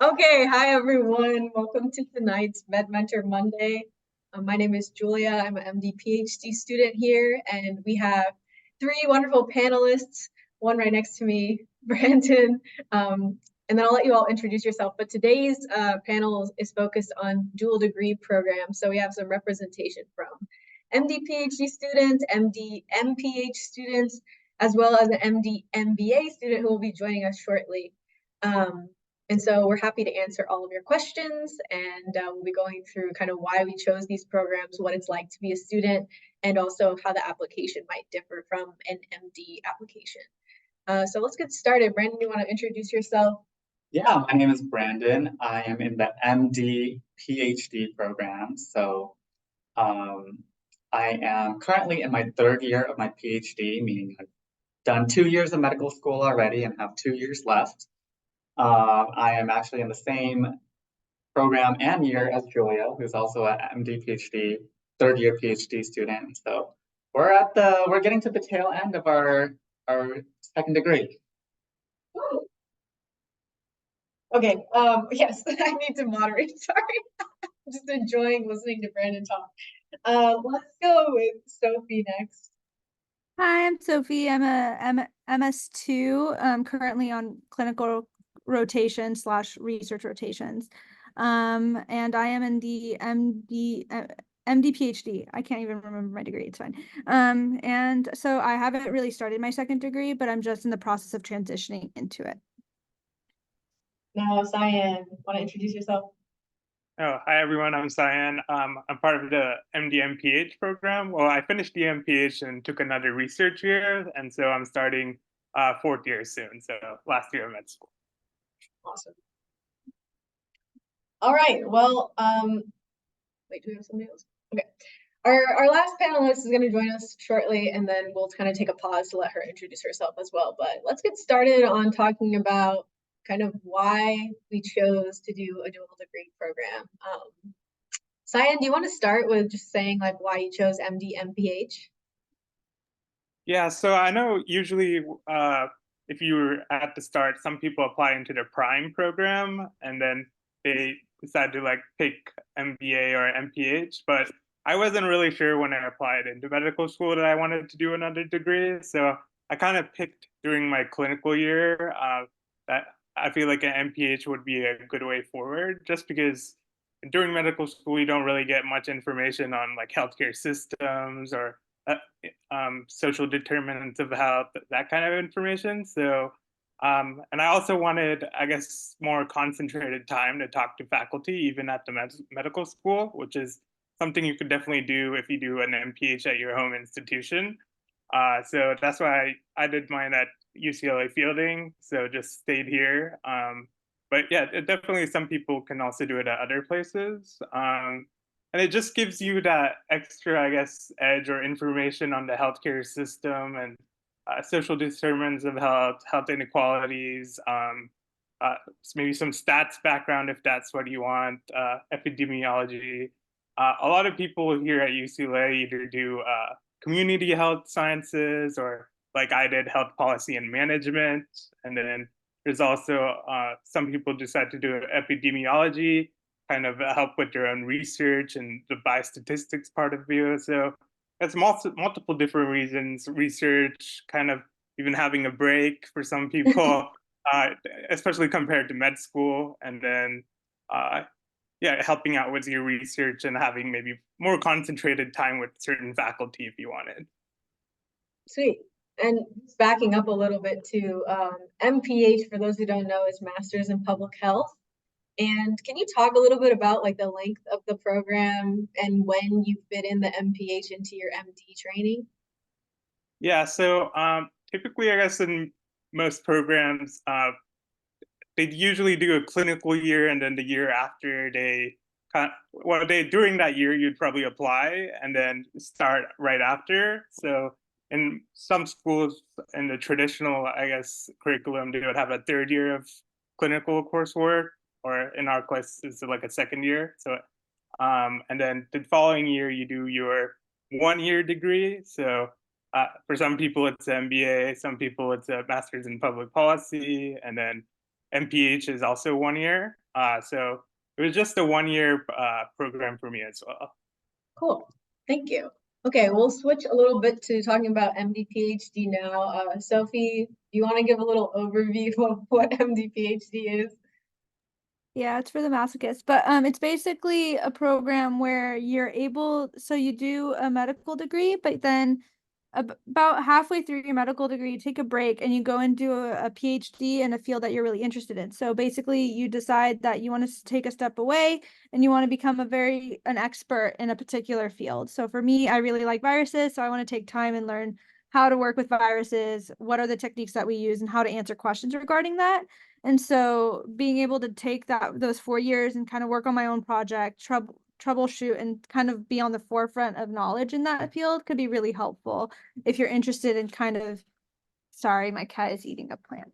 Okay, hi everyone. Welcome to tonight's Med Mentor Monday. My name is Julia. I'm an MD PhD student here, and we have three wonderful panelists, one right next to me, Brandon, and then I'll let you all introduce yourself. But today's panel is focused on dual degree programs, so we have some representation from MD PhD students, MD MPH students, as well as an MD MBA student who will be joining us shortly. And so we're happy to answer all of your questions, and we'll be going through kind of why we chose these programs, what it's like to be a student, and also how the application might differ from an MD application. So let's get started. Brandon, you want to introduce yourself? Yeah, my name is Brandon. I am in the MD PhD program. I am currently in my third year of my PhD, meaning I've done 2 years of medical school already and have 2 years left. I am actually in the same program and year as Julia, who's also an MD PhD, third year PhD student. So we're getting to the tail end of our second degree. Okay, yes, I need to moderate, sorry. I'm just enjoying listening to Brandon talk. Let's go with Sophie next. Hi, I'm Sophie. I'm a MS2, currently on clinical rotation / research rotations. And I am in the MD PhD. I can't even remember my degree. It's fine. And so I haven't really started my second degree, but I'm just in the process of transitioning into it. Now, Cyan, want to introduce yourself? Oh, hi everyone, I'm Cyan. I'm part of the MD-MPH program. Well, I finished the MPH and took another research year, and so I'm starting fourth year soon, so last year of med school. Awesome. All right, well, wait, do we have somebody else? Okay. Our last panelist is going to join us shortly, and then we'll kind of take a pause to let her introduce herself as well. But let's get started on talking about kind of why we chose to do a dual degree program. Cyan, do you want to start with just saying like why you chose MD MPH? Yeah, so I know usually if you were at the start, some people apply into the prime program and then they decide to like pick MBA or MPH, but I wasn't really sure when I applied into medical school that I wanted to do another degree. So I kind of picked during my clinical year that I feel like an MPH would be a good way forward, just because during medical school you don't really get much information on like healthcare systems or social determinants of health, that kind of information. So, and I also wanted, I guess, more concentrated time to talk to faculty, even at the medical school, which is something you could definitely do if you do an MPH at your home institution. So that's why I did mine at UCLA Fielding, so just stayed here. But yeah, definitely some people can also do it at other places. And it just gives you that extra, I guess, edge or information on the healthcare system and social determinants of health inequalities, maybe some stats background if that's what you want, epidemiology. A lot of people here at UCLA either do community health sciences or like I did health policy and management. And then there's also some people decide to do epidemiology, kind of help with their own research and the biostatistics part of view. So that's multiple different reasons, research, kind of even having a break for some people, especially compared to med school. And then, yeah, helping out with your research and having maybe more concentrated time with certain faculty if you wanted. Sweet. And backing up a little bit to MPH, for those who don't know, is Masters in Public Health. And can you talk a little bit about like the length of the program and when you fit in the MPH into your MD training? Yeah, so typically, I guess in most programs, they usually do a clinical year, and then the year after during that year you'd probably apply and then start right after. So in some schools in the traditional, I guess, curriculum, they would have a third year of clinical coursework, or in our class it's like a second year. So and then the following year you do your 1 year degree. So for some people it's an MBA, some people it's a master's in public policy, and then MPH is also 1 year. So it was just a 1 year program for me as well. Cool. Thank you. Okay, we'll switch a little bit to talking about MD PhD now. Sophie, do you want to give a little overview of what MD PhD is? Yeah, it's for the masochist, but it's basically a program where you're able, so you do a medical degree, but then about halfway through your medical degree, you take a break and you go and do a PhD in a field that you're really interested in. So basically, you decide that you want to take a step away and you want to become an expert in a particular field. So for me, I really like viruses, so I want to take time and learn how to work with viruses, what are the techniques that we use, and how to answer questions regarding that. And so being able to take those 4 years and kind of work on my own project, troubleshoot and kind of be on the forefront of knowledge in that field could be really helpful if you're interested in kind of, sorry, my cat is eating a plant.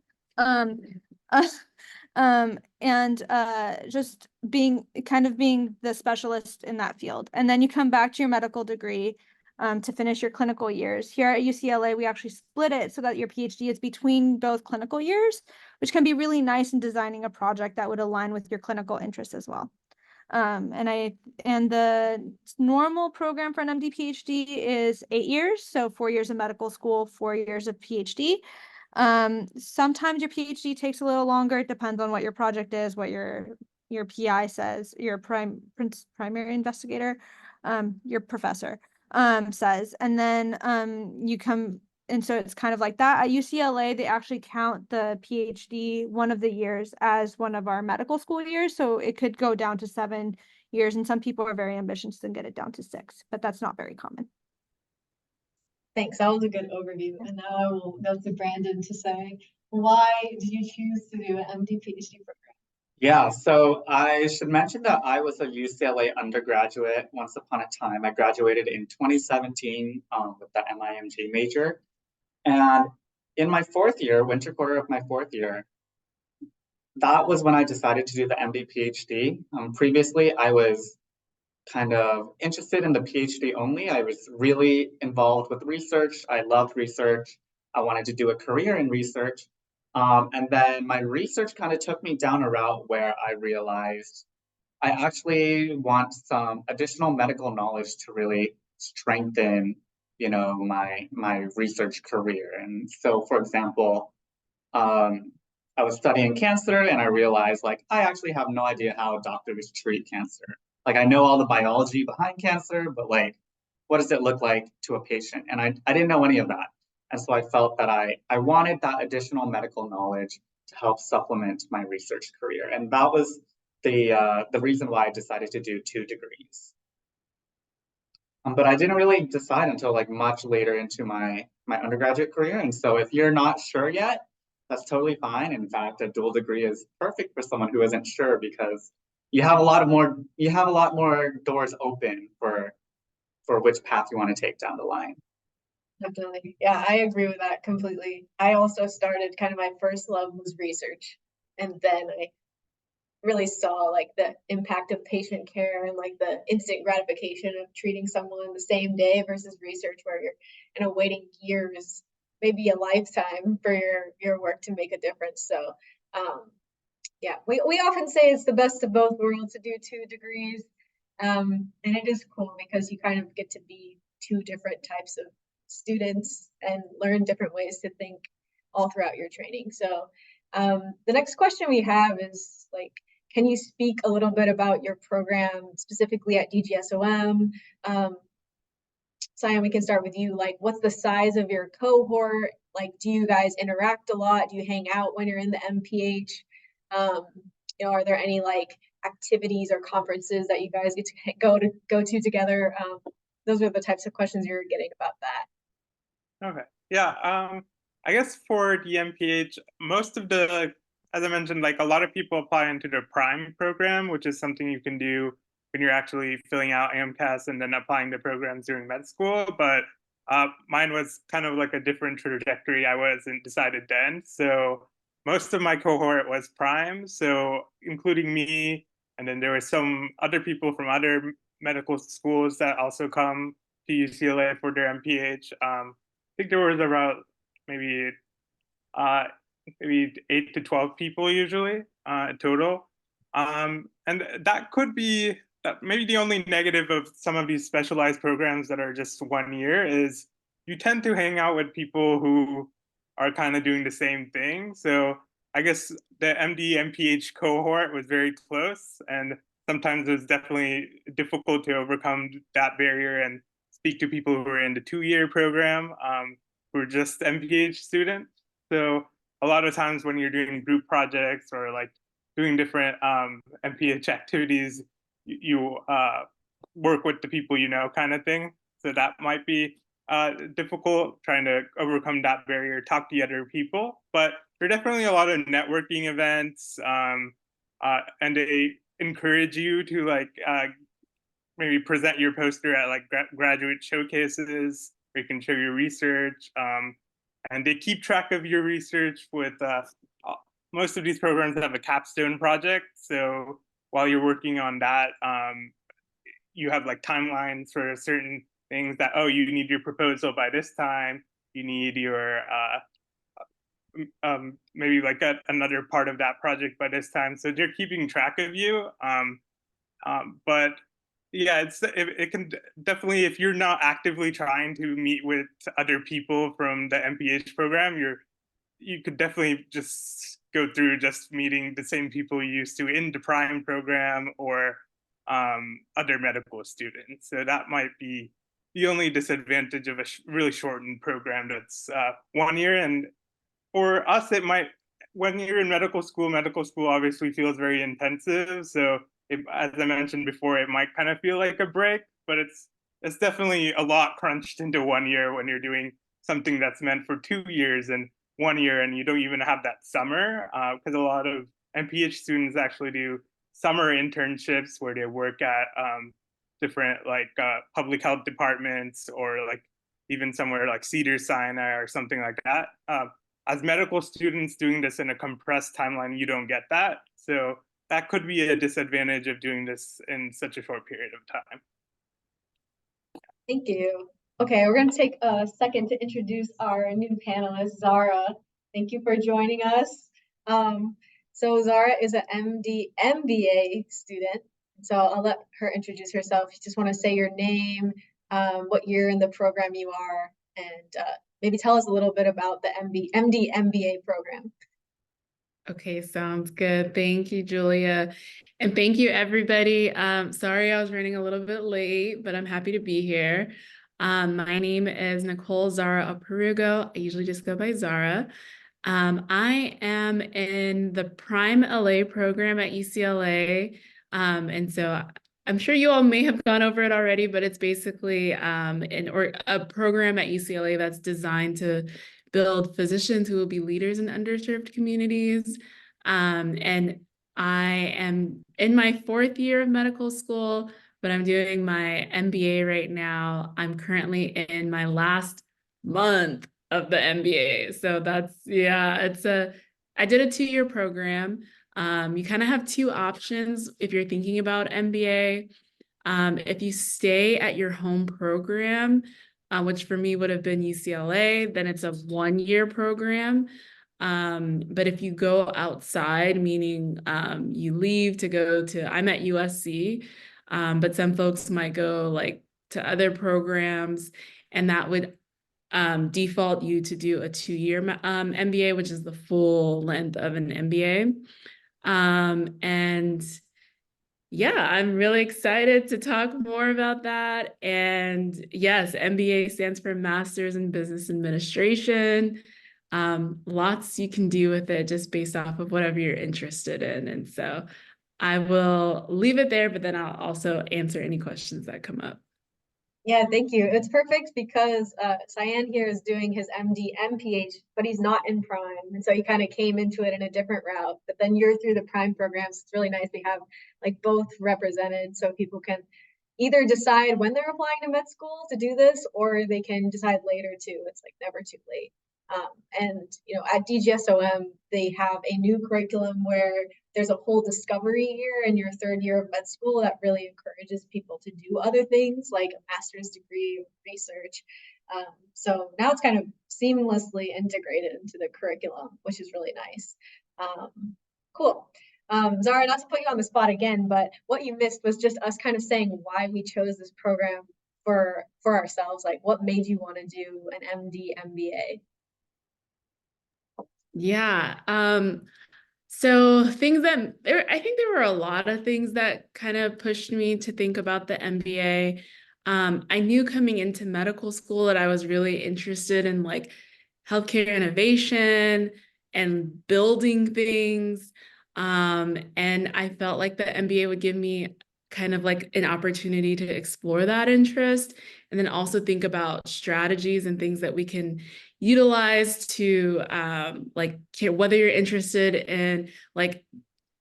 Just being the specialist in that field. And then you come back to your medical degree to finish your clinical years. Here at UCLA, we actually split it so that your PhD is between both clinical years, which can be really nice in designing a project that would align with your clinical interests as well. And the normal program for an MD PhD is 8 years, so 4 years of medical school, 4 years of PhD. Sometimes your PhD takes a little longer. It depends on what your project is, what your PI says, your primary investigator, your professor says, and then you come. And so it's kind of like that. At UCLA, they actually count the PhD one of the years as one of our medical school years. So it could go down to 7 years. And some people are very ambitious and get it down to 6, but that's not very common. Thanks. That was a good overview. And now I will go to Brandon to say, why did you choose to do an MD PhD program? Yeah, so I should mention that I was a UCLA undergraduate once upon a time. I graduated in 2017 with the MIMG major. And in my 4th year, winter quarter of my 4th year, that was when I decided to do the MD PhD. Previously, I was kind of interested in the PhD only. I was really involved with research. I loved research. I wanted to do a career in research. And then my research kind of took me down a route where I realized I actually want some additional medical knowledge to really strengthen, my research career. And so, for example, I was studying cancer and I realized like I actually have no idea how doctors treat cancer. Like I know all the biology behind cancer, but like what does it look like to a patient? And I didn't know any of that. And so I felt that I wanted that additional medical knowledge to help supplement my research career. And that was the reason why I decided to do 2 degrees. But I didn't really decide until like much later into my undergraduate career. And so if you're not sure yet, that's totally fine. In fact, a dual degree is perfect for someone who isn't sure because you have a lot more doors open for which path you want to take down the line. Definitely. Yeah, I agree with that completely. I also started kind of my first love was research. And then I really saw like the impact of patient care and like the instant gratification of treating someone the same day versus research where you're waiting years, maybe a lifetime for your work to make a difference. So yeah, we often say it's the best of both worlds to do 2 degrees. And it is cool because you kind of get to be 2 different types of students and learn different ways to think all throughout your training. So the next question we have is like, can you speak a little bit about your program specifically at DGSOM? Sion, we can start with you. Like, what's the size of your cohort? Like, do you guys interact a lot? Do you hang out when you're in the MPH? Are there any like activities or conferences that you guys get to go to together? Those are the types of questions you're getting about that. Okay. Yeah. I guess for the MPH, most of as I mentioned, like a lot of people apply into the Prime program, which is something you can do when you're actually filling out AMCAS and then applying to programs during med school. But mine was kind of like a different trajectory. I wasn't decided then. So most of my cohort was Prime, so including me, and then there were some other people from other medical schools that also come to UCLA for their MPH. I think there was about maybe 8 to 12 people usually total. And that could be maybe the only negative of some of these specialized programs that are just 1 year is you tend to hang out with people who are kind of doing the same thing. So I guess the MD MPH cohort was very close, and sometimes it was definitely difficult to overcome that barrier and speak to people who are in the 2 year program, who are just MPH students. So a lot of times when you're doing group projects or like doing different MPH activities, you work with the people you know, kind of thing. So that might be difficult trying to overcome that barrier, talk to other people. But there are definitely a lot of networking events, and they encourage you to like maybe present your poster at like graduate showcases where you can show your research. And they keep track of your research with most of these programs have a capstone project. So while you're working on that, you have like timelines for certain things that, oh, you need your proposal by this time. You need your maybe like another part of that project by this time. So they're keeping track of you. But yeah, it can definitely, if you're not actively trying to meet with other people from the MPH program, you could definitely just go through just meeting the same people you used to in the prime program or other medical students. So that might be the only disadvantage of a really shortened program that's 1 year. And for us, it might, when you're in medical school obviously feels very intensive. So as I mentioned before, it might kind of feel like a break, but it's definitely a lot crunched into 1 year when you're doing something that's meant for 2 years and 1 year, and you don't even have that summer, because a lot of MPH students actually do summer internships where they work at different like public health departments or like even somewhere like Cedars-Sinai or something like that. As medical students doing this in a compressed timeline, you don't get that. So that could be a disadvantage of doing this in such a short period of time. Thank you. Okay, we're going to take a second to introduce our new panelist, Zara. Thank you for joining us. So Zara is an MD MBA student. So I'll let her introduce herself. You just want to say your name, what year in the program you are, and maybe tell us a little bit about the MD MBA program. Okay, sounds good. Thank you, Julia. And thank you, everybody. Sorry I was running a little bit late, but I'm happy to be here. My name is Nicole Zara Aparugo. I usually just go by Zara. I am in the Prime LA program at UCLA. And so I'm sure you all may have gone over it already, but it's basically a program at UCLA that's designed to build physicians who will be leaders in underserved communities. And I am in my 4th year of medical school, but I'm doing my MBA right now. I'm currently in my last month of the MBA. So that's, yeah, I did a 2-year program. You kind of have 2 options if you're thinking about MBA. If you stay at your home program, which for me would have been UCLA, then it's a 1-year program. But if you go outside, meaning you leave to go to, I'm at USC, but some folks might go like to other programs, and that would default you to do a 2-year MBA, which is the full length of an MBA. And yeah, I'm really excited to talk more about that. And yes, MBA stands for Masters in Business Administration. Lots you can do with it just based off of whatever you're interested in. And so I will leave it there, but then I'll also answer any questions that come up. Yeah, thank you. It's perfect because Cyan here is doing his MD MPH, but he's not in Prime. And so he kind of came into it in a different route. But then you're through the Prime programs. It's really nice to have like both represented so people can either decide when they're applying to med school to do this, or they can decide later too. It's like never too late. And you know, at DGSOM, they have a new curriculum where there's a whole discovery year in your 3rd year of med school that really encourages people to do other things like a master's degree or research. So now it's kind of seamlessly integrated into the curriculum, which is really nice. Cool. Zara, not to put you on the spot again, but what you missed was just us kind of saying why we chose this program for ourselves. Like, what made you want to do an MD, MBA? Yeah. So things that I think there were a lot of things that kind of pushed me to think about the MBA. I knew coming into medical school that I was really interested in like healthcare innovation and building things. And I felt like the MBA would give me kind of like an opportunity to explore that interest and then also think about strategies and things that we can utilize to like whether you're interested in like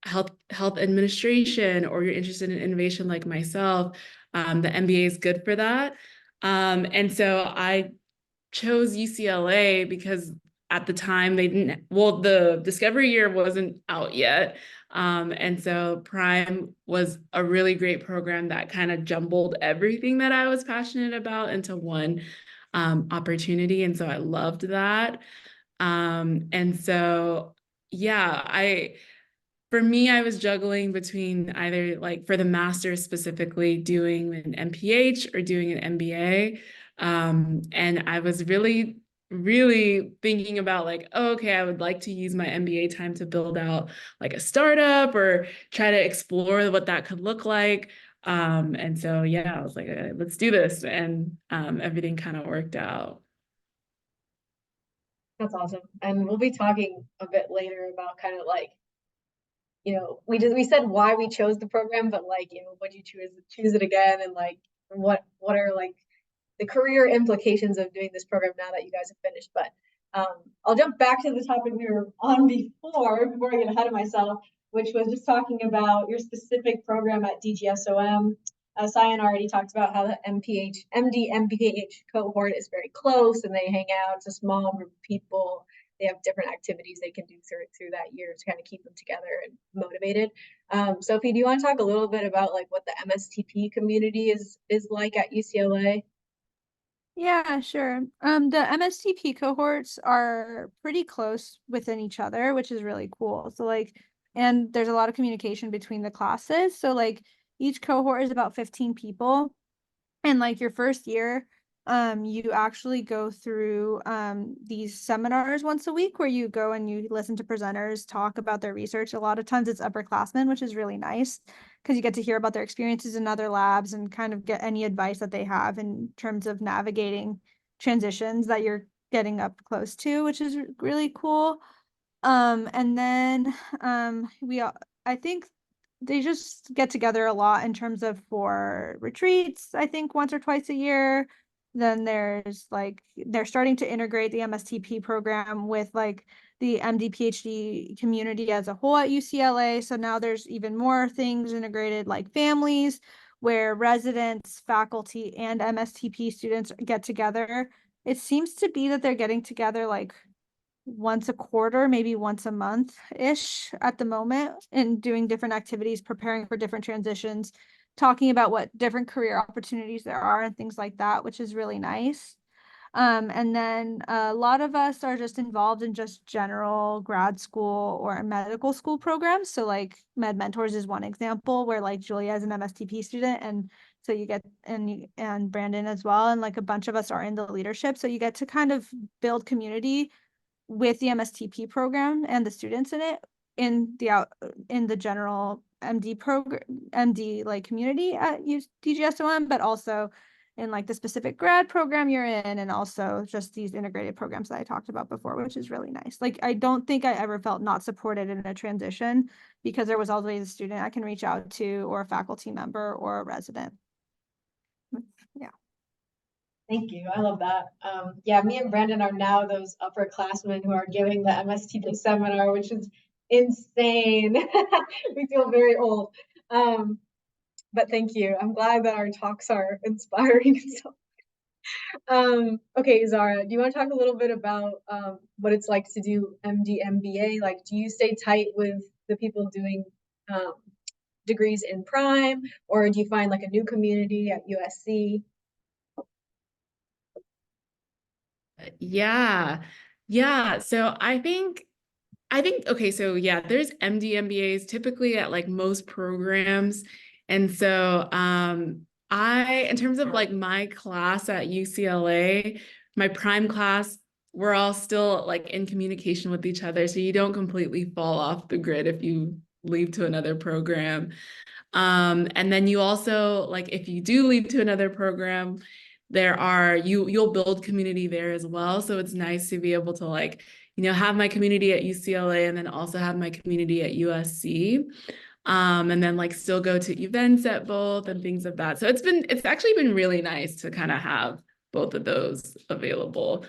health administration or you're interested in innovation like myself, the MBA is good for that. And so I chose UCLA because at the time they didn't, well, the Discovery Year wasn't out yet. And so Prime was a really great program that kind of jumbled everything that I was passionate about into one opportunity. And so I loved that. And so, yeah, for me, I was juggling between either like for the master's specifically doing an MPH or doing an MBA. And I was really, really thinking about like, oh, okay, I would like to use my MBA time to build out like a startup or try to explore what that could look like. And so, yeah, I was like, let's do this. And everything kind of worked out. That's awesome. And we'll be talking a bit later about kind of like, we said why we chose the program, but like, would you choose it again? And like, what are like the career implications of doing this program now that you guys have finished? But I'll jump back to the topic we were on before I get ahead of myself, which was just talking about your specific program at DGSOM. Cyan already talked about how the MD, MPH cohort is very close and they hang out. It's a small group of people. They have different activities they can do through that year to kind of keep them together and motivated. Sophie, do you want to talk a little bit about like what the MSTP community is like at UCLA? Yeah, sure. The MSTP cohorts are pretty close within each other, which is really cool. So like, and there's a lot of communication between the classes. So like each cohort is about 15 people. And like your first year, you actually go through these seminars once a week where you go and you listen to presenters talk about their research. A lot of times it's upperclassmen, which is really nice because you get to hear about their experiences in other labs and kind of get any advice that they have in terms of navigating transitions that you're getting up close to, which is really cool. And then I think they just get together a lot in terms of for retreats, I think once or twice a year. Then there's like, they're starting to integrate the MSTP program with like the MD PhD community as a whole at UCLA. So now there's even more things integrated like families where residents, faculty, and MSTP students get together. It seems to be that they're getting together like once a quarter, maybe once a month-ish at the moment, and doing different activities, preparing for different transitions, talking about what different career opportunities there are and things like that, which is really nice. And then a lot of us are just involved in just general grad school or medical school programs. So like Med Mentors is one example where like Julia is an MSTP student, and so you get and Brandon as well, and like a bunch of us are in the leadership. So you get to kind of build community with the MSTP program and the students in it in the general MD program, MD like community at DGSOM, but also in like the specific grad program you're in, and also just these integrated programs that I talked about before, which is really nice. Like, I don't think I ever felt not supported in a transition because there was always a student I can reach out to, or a faculty member, or a resident. Yeah. Thank you. I love that. Yeah, me and Brandon are now those upperclassmen who are giving the MSTP seminar, which is insane. We feel very old. But thank you. I'm glad that our talks are inspiring. Okay, Zara, do you want to talk a little bit about what it's like to do MD, MBA? Like, do you stay tight with the people doing degrees in Prime, or do you find like a new community at USC? Yeah. So I think I think, okay, so yeah, there's MD MBAs typically at like most programs. And so in terms of like my class at UCLA, my prime class, we're all still like in communication with each other. So you don't completely fall off the grid if you leave to another program. And then you also, like, if you do leave to another program, you'll build community there as well. So it's nice to be able to like, have my community at UCLA and then also have my community at USC. And then like still go to events at both and things of that. So it's actually been really nice to kind of have both of those available.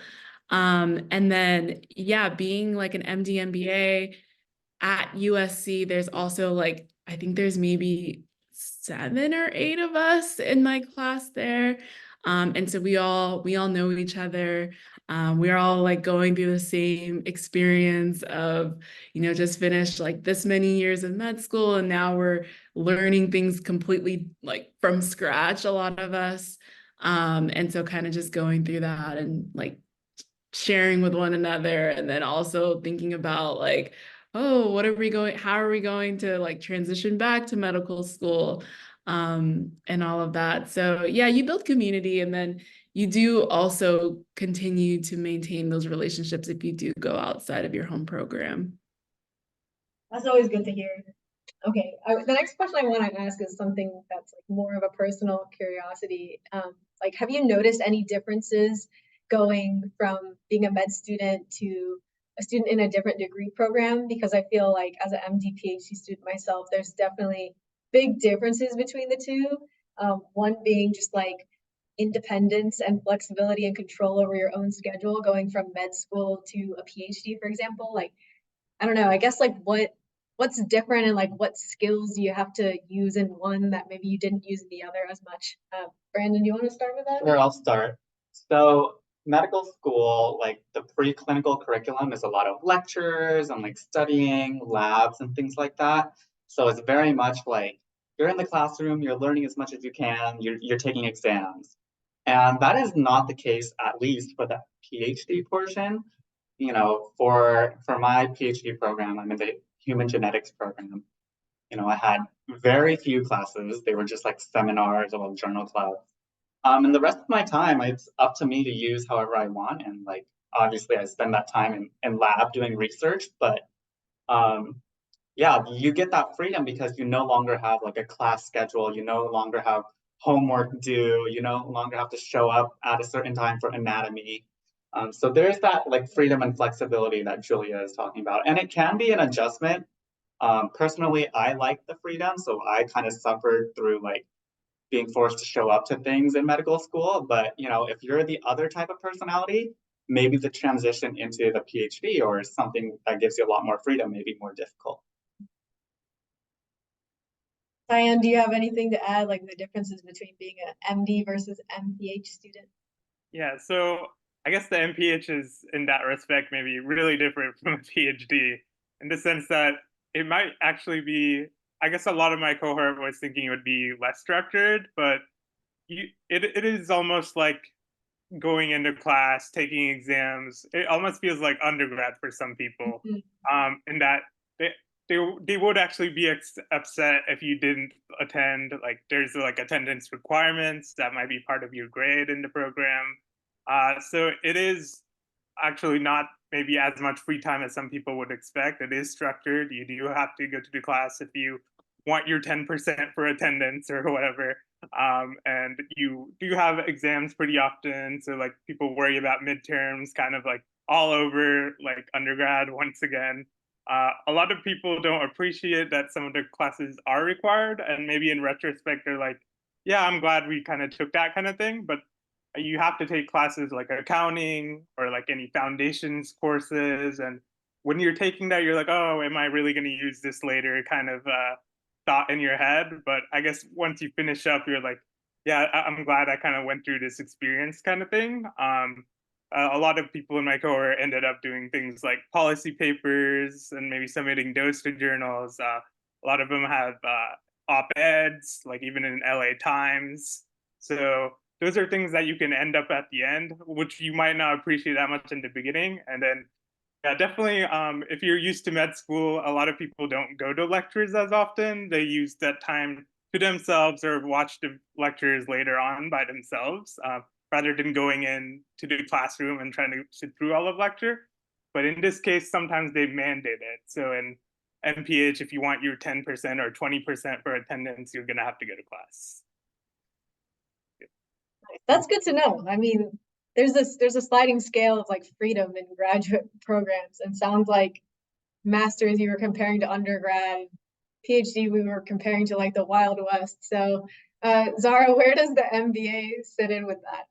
And then, yeah, being like an MD MBA at USC, there's also like, I think there's maybe 7 or 8 of us in my class there. And so we all know each other. We're all like going through the same experience of, just finished like this many years of med school. And now we're learning things completely like from scratch, a lot of us. And so kind of just going through that and like sharing with one another, and then also thinking about like, oh, how are we going to like transition back to medical school, and all of that. So yeah, you build community, and then you do also continue to maintain those relationships if you do go outside of your home program. That's always good to hear. Okay, the next question I want to ask is something that's like more of a personal curiosity. Like, have you noticed any differences going from being a med student to a student in a different degree program? Because I feel like as an MD PhD student myself, there's definitely big differences between the two. One being just like independence and flexibility and control over your own schedule, going from med school to a PhD, for example. Like, I don't know, I guess like what's different and like what skills do you have to use in one that maybe you didn't use in the other as much? Brandon, do you want to start with that? Sure, I'll start. So medical school, like the preclinical curriculum is a lot of lectures and like studying, labs and things like that. So it's very much like you're in the classroom, you're learning as much as you can, you're taking exams. And that is not the case, at least for the PhD portion. For my PhD program, I'm in the human genetics program. I had very few classes. They were just like seminars or journal clubs. And the rest of my time, it's up to me to use however I want. And like, obviously I spend that time in lab doing research, but yeah, you get that freedom because you no longer have like a class schedule. You no longer have homework due. You no longer have to show up at a certain time for anatomy. So there's that like freedom and flexibility that Julia is talking about. And it can be an adjustment. Personally, I like the freedom. So I kind of suffered through like being forced to show up to things in medical school. But if you're the other type of personality, maybe the transition into the PhD or something that gives you a lot more freedom may be more difficult. Diane, do you have anything to add, like the differences between being an MD versus MPH student? Yeah, so I guess the MPH is in that respect maybe really different from a PhD in the sense that it might actually be, I guess a lot of my cohort was thinking it would be less structured, but it is almost like going into class, taking exams. It almost feels like undergrad for some people, in that they would actually be upset if you didn't attend. Like there's like attendance requirements that might be part of your grade in the program. So it is actually not maybe as much free time as some people would expect. It is structured. You do have to go to the class if you want your 10% for attendance or whatever. And you do have exams pretty often. So like people worry about midterms kind of like all over like undergrad once again. A lot of people don't appreciate that some of the classes are required. And maybe in retrospect, they're like, yeah, I'm glad we kind of took that kind of thing. But you have to take classes like accounting or like any foundations courses. And when you're taking that, you're like, oh, am I really going to use this later kind of thought in your head. But I guess once you finish up, you're like, yeah, I'm glad I kind of went through this experience kind of thing. A lot of people in my cohort ended up doing things like policy papers and maybe submitting those to journals. A lot of them have op-eds, like even in LA Times. So those are things that you can end up at the end, which you might not appreciate that much in the beginning. And then definitely. If you're used to med school, a lot of people don't go to lectures as often. They use that time to themselves or watch the lectures later on by themselves, rather than going in to the classroom and trying to sit through all of lecture. But in this case, sometimes they mandate it. So in MPH, if you want your 10% or 20% for attendance, you're gonna have to go to class. That's good to know. I mean, there's a sliding scale of like freedom in graduate programs, and sounds like master's you were comparing to undergrad, PhD we were comparing to like the Wild West. So, Zara, where does the MBA sit in with that?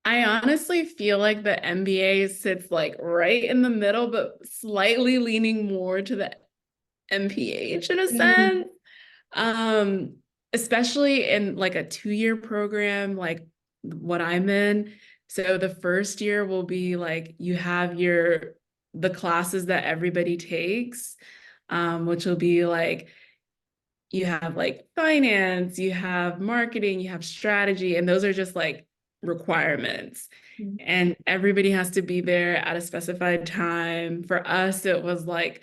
I honestly feel like the MBA sits like right in the middle, but slightly leaning more to the MPH in a sense. Especially in like a 2-year program like what I'm in. So the first year will be like you have the classes that everybody takes, which will be like you have like finance, you have marketing, you have strategy, and those are just like requirements. And everybody has to be there at a specified time. For us, it was like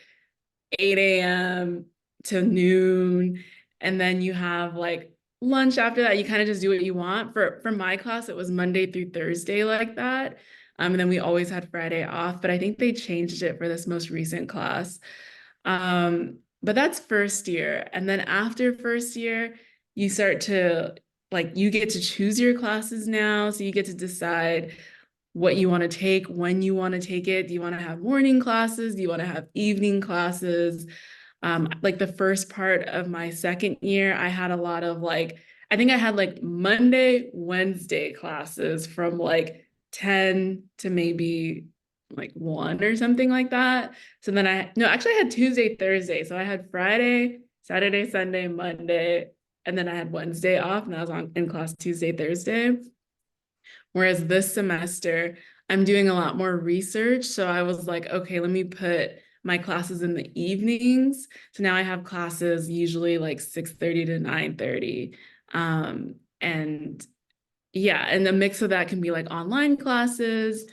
8 a.m. to noon. And then you have like lunch after that. You kind of just do what you want. For my class, it was Monday through Thursday like that. And then we always had Friday off, but I think they changed it for this most recent class. But that's first year. And then after first year, you start to like, you get to choose your classes now. So you get to decide what you want to take, when you want to take it. Do you want to have morning classes? Do you want to have evening classes? Like the first part of my second year, I had a lot of like, I think I had like Monday, Wednesday classes from like 10 to maybe like 1 or something like that. So then actually I had Tuesday, Thursday. So I had Friday, Saturday, Sunday, Monday, and then I had Wednesday off, and I was in class Tuesday, Thursday. Whereas this semester, I'm doing a lot more research. So I was like, okay, let me put my classes in the evenings. So now I have classes usually like 6:30 to 9:30. And yeah, and the mix of that can be like online classes.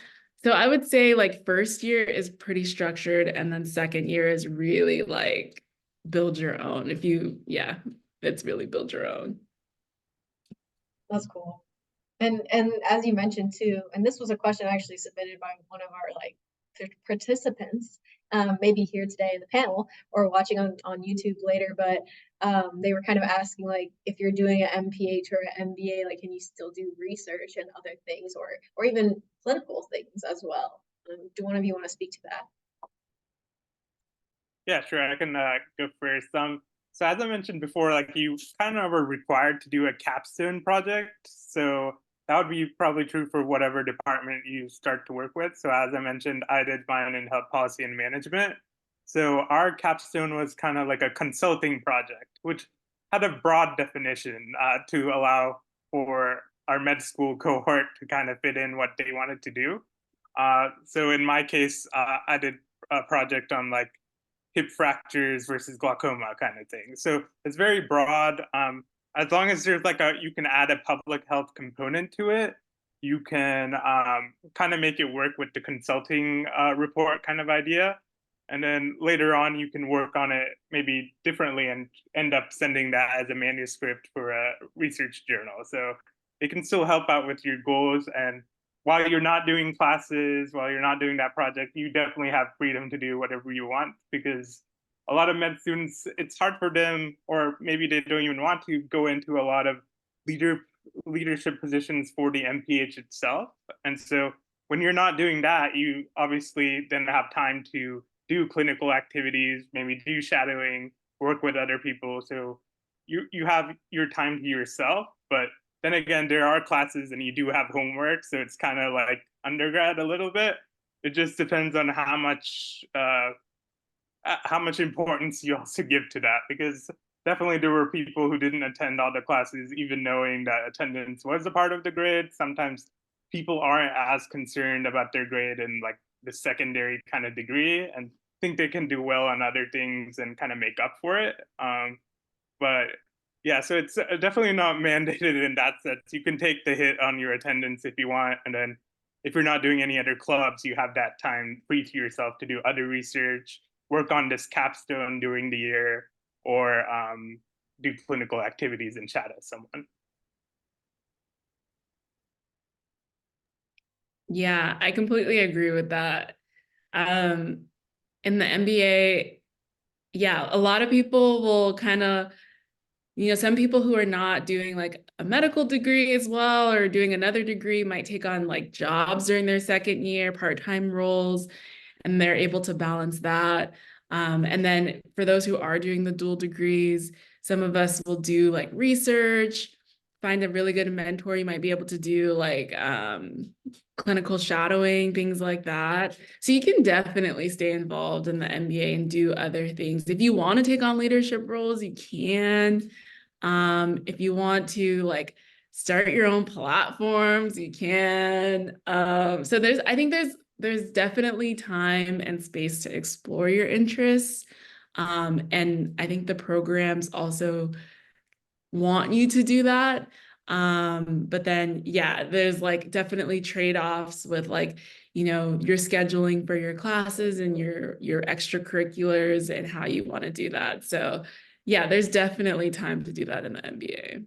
So I would say like first year is pretty structured, and then second year is really like build your own. It's really build your own. That's cool. And as you mentioned too, and this was a question actually submitted by one of our like participants, maybe here today in the panel or watching on YouTube later, but they were kind of asking like if you're doing an MPH or an MBA, like can you still do research and other things or even clinical things as well? Do one of you want to speak to that? Yeah, sure. I can go first. So as I mentioned before, like you kind of are required to do a capstone project. So that would be probably true for whatever department you start to work with. So as I mentioned, I did mine in health policy and management. So our capstone was kind of like a consulting project, which had a broad definition to allow for our med school cohort to kind of fit in what they wanted to do. So in my case, I did a project on like hip fractures versus glaucoma kind of thing. So it's very broad. As long as there's like you can add a public health component to it, you can kind of make it work with the consulting report kind of idea. And then later on, you can work on it maybe differently and end up sending that as a manuscript for a research journal. So it can still help out with your goals. And while you're not doing classes, while you're not doing that project, you definitely have freedom to do whatever you want, because a lot of med students, it's hard for them, or maybe they don't even want to go into a lot of leadership positions for the MPH itself. And so when you're not doing that, you obviously then have time to do clinical activities, maybe do shadowing, work with other people. So you have your time to yourself. But then again, there are classes and you do have homework, so it's kind of like undergrad a little bit. It just depends on how much importance you also give to that, because definitely there were people who didn't attend all the classes, even knowing that attendance was a part of the grade. Sometimes people aren't as concerned about their grade in like the secondary kind of degree and think they can do well on other things and kind of make up for it. But yeah, so it's definitely not mandated in that sense. You can take the hit on your attendance if you want, and then if you're not doing any other clubs, you have that time free to yourself to do other research, work on this capstone during the year, or do clinical activities and chat with someone. Yeah, I completely agree with that. In the MBA, yeah, a lot of people will kind of, some people who are not doing like a medical degree as well or doing another degree might take on like jobs during their second year, part-time roles, and they're able to balance that. And then for those who are doing the dual degrees, some of us will do like research, find a really good mentor. You might be able to do like clinical shadowing, things like that. So you can definitely stay involved in the MBA and do other things. If you want to take on leadership roles, you can. If you want to like start your own platforms, you can. So I think there's definitely time and space to explore your interests. And I think the programs also want you to do that. But then, yeah, there's like definitely trade-offs with like, your scheduling for your classes and your extracurriculars and how you want to do that. So yeah, there's definitely time to do that in the MBA.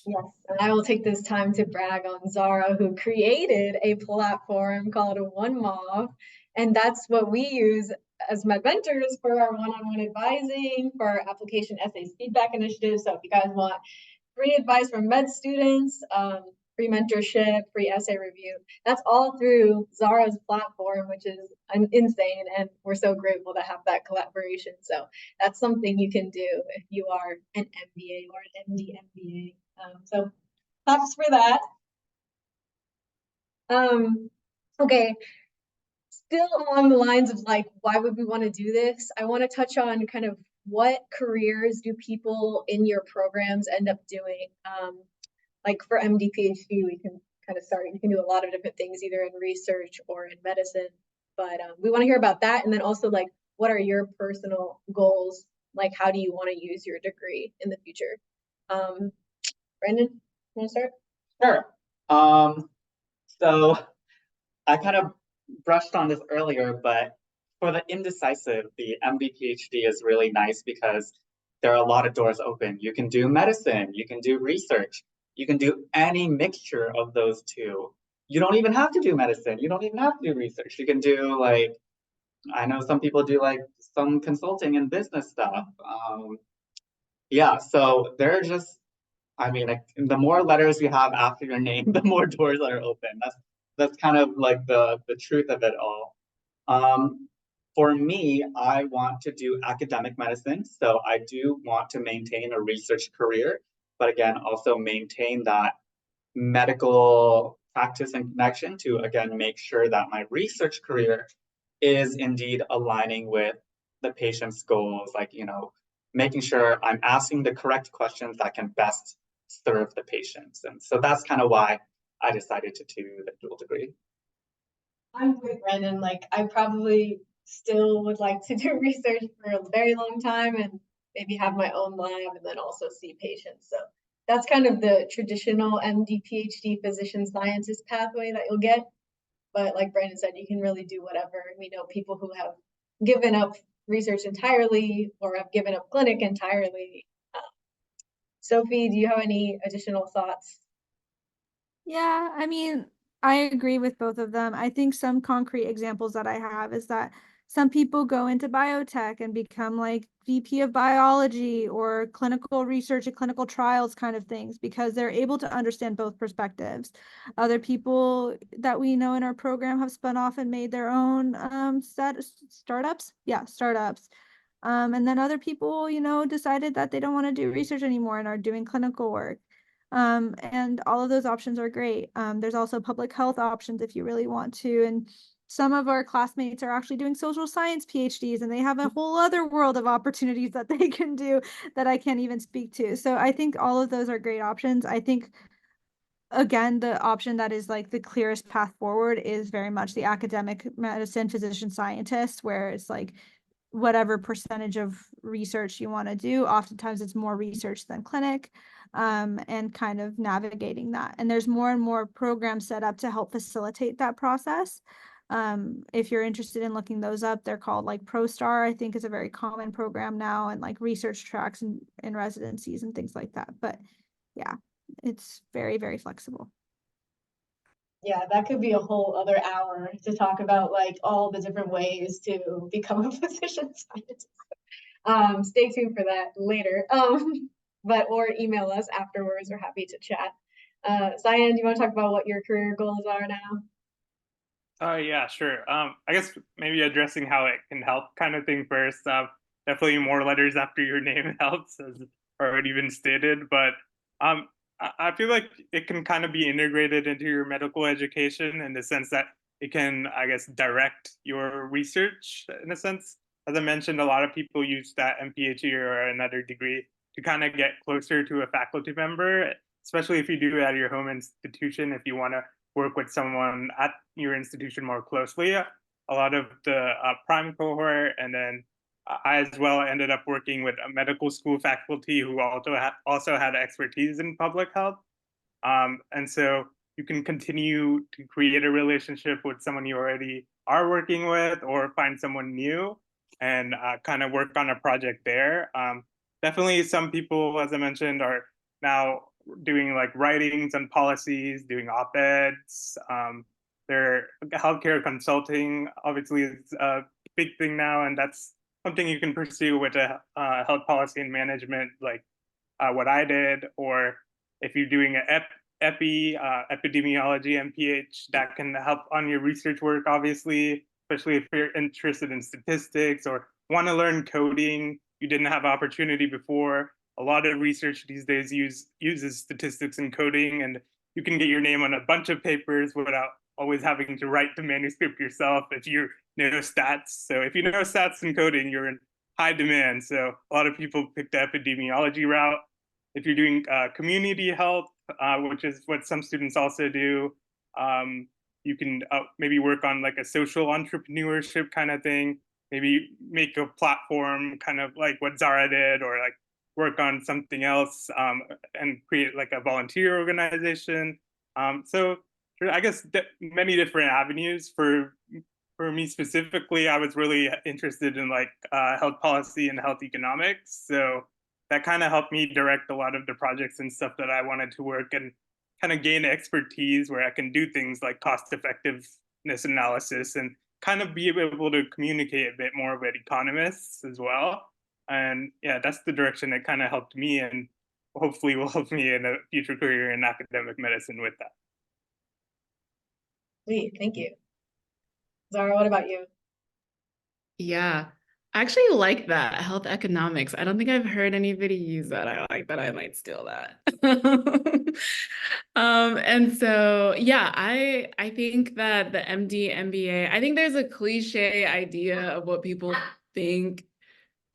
Yes, and I will take this time to brag on Zara, who created a platform called OneMov, and that's what we use as med mentors for our one-on-one advising, for our application essays feedback initiative. So if you guys want free advice from med students, free mentorship, free essay review, that's all through Zara's platform, which is insane, and we're so grateful to have that collaboration. So that's something you can do if you are an MBA or an MD MBA. So props for that. Okay, still along the lines of like, why would we want to do this? I want to touch on kind of what careers do people in your programs end up doing? Like for MD, PhD, we can kind of start, you can do a lot of different things, either in research or in medicine, but we want to hear about that. And then also like, what are your personal goals? Like, how do you want to use your degree in the future? Brandon, you want to start? Sure. So I kind of brushed on this earlier, but for the indecisive, the MD PhD is really nice because there are a lot of doors open. You can do medicine, you can do research, you can do any mixture of those two. You don't even have to do medicine, you don't even have to do research. You can do like, I know some people do like some consulting and business stuff. Yeah, so they're just, I mean, like, the more letters you have after your name, the more doors are open. That's kind of like the truth of it all. For me, I want to do academic medicine, so I do want to maintain a research career, but again, also maintain that medical practice and connection to again make sure that my research career is indeed aligning with the patient's goals, like making sure I'm asking the correct questions that can best serve the patients. And so that's kind of why I decided to do the dual degree. I'm with Brandon. Like, I probably still would like to do research for a very long time and maybe have my own lab and then also see patients. So that's kind of the traditional MD, PhD physician scientist pathway that you'll get. But like Brandon said, you can really do whatever. We know people who have given up research entirely or have given up clinic entirely. Sophie, do you have any additional thoughts? Yeah, I mean, I agree with both of them. I think some concrete examples that I have is that some people go into biotech and become like VP of biology or clinical research and clinical trials kind of things because they're able to understand both perspectives. Other people that we know in our program have spun off and made their own startups. Yeah, startups. And then other people, decided that they don't want to do research anymore and are doing clinical work. And all of those options are great. There's also public health options if you really want to. And some of our classmates are actually doing social science PhDs and they have a whole other world of opportunities that they can do that I can't even speak to. So I think all of those are great options. I think, again, the option that is like the clearest path forward is very much the academic medicine physician scientist, where it's like whatever percentage of research you want to do. Oftentimes it's more research than clinic, and kind of navigating that. And there's more and more programs set up to help facilitate that process. If you're interested in looking those up, they're called like ProStar, I think is a very common program now, and like research tracks and residencies and things like that. But yeah, it's very, very flexible. Yeah, that could be a whole other hour to talk about like all the different ways to become a physician scientist. Stay tuned for that later. But or email us afterwards. We're happy to chat. Cyan, do you want to talk about what your career goals are now? Yeah, sure. I guess maybe addressing how it can help kind of thing first. Definitely more letters after your name helps, as already been stated. But I feel like it can kind of be integrated into your medical education in the sense that it can, I guess, direct your research in a sense. As I mentioned, a lot of people use that MPhD or another degree to kind of get closer to a faculty member, especially if you do it at your home institution, if you want to work with someone at your institution more closely. A lot of the prime cohort, and then I as well ended up working with a medical school faculty who also had expertise in public health. And so you can continue to create a relationship with someone you already are working with, or find someone new and kind of work on a project there. Definitely some people, as I mentioned, are now doing like writings and policies, doing op-eds. Their healthcare consulting obviously is a big thing now, and that's something you can pursue with a health policy and management, like what I did. Or if you're doing an epidemiology MPH, that can help on your research work, obviously, especially if you're interested in statistics or want to learn coding you didn't have opportunity before. A lot of research these days uses statistics and coding, and you can get your name on a bunch of papers without always having to write the manuscript yourself if you know stats. So if you know stats and coding, you're in high demand. So a lot of people pick the epidemiology route. If you're doing community health, which is what some students also do, you can maybe work on like a social entrepreneurship kind of thing. Maybe make a platform kind of like what Zara did, or like work on something else, and create like a volunteer organization. So I guess many different avenues. For me specifically, I was really interested in like health policy and health economics. So that kind of helped me direct a lot of the projects and stuff that I wanted to work, and kind of gain expertise where I can do things like cost effectiveness analysis, and kind of be able to communicate a bit more with economists as well. And yeah, that's the direction that kind of helped me, and hopefully will help me in a future career in academic medicine with that. Sweet, thank you. Zara, what about you? Yeah, I actually like that, health economics. I don't think I've heard anybody use that. I like that. I might steal that. And so yeah, I think that the MD, MBA, I think there's a cliche idea of what people think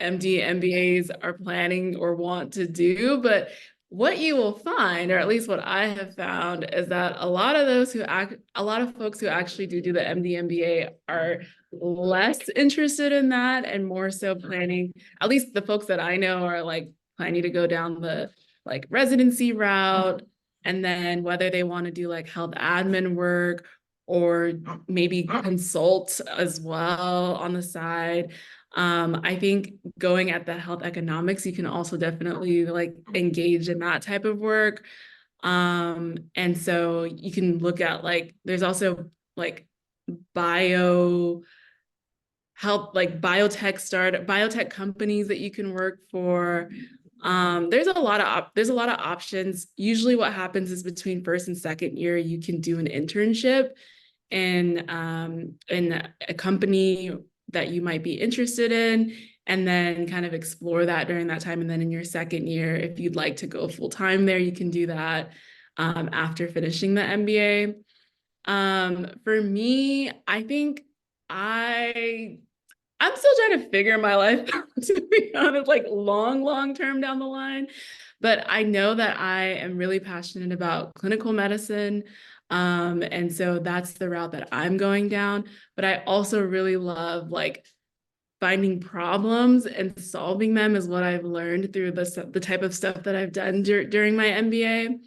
MD, MBAs are planning or want to do, but what you will find, or at least what I have found, is that a lot of folks who actually do the MD, MBA are less interested in that, and more so planning, at least the folks that I know are like planning to go down the like residency route, and then whether they want to do like health admin work or maybe consult as well on the side. I think going at the health economics, you can also definitely like engage in that type of work. And so you can look at like, there's also like biotech companies that you can work for. There's a lot of options. Usually what happens is between first and second year, you can do an internship in a company that you might be interested in, and then kind of explore that during that time. And then in your second year, if you'd like to go full time there, you can do that after finishing the MBA. For me, I think I'm still trying to figure my life out, to be honest, like long term down the line. But I know that I am really passionate about clinical medicine. And so that's the route that I'm going down. But I also really love like finding problems and solving them is what I've learned through the type of stuff that I've done during my MBA.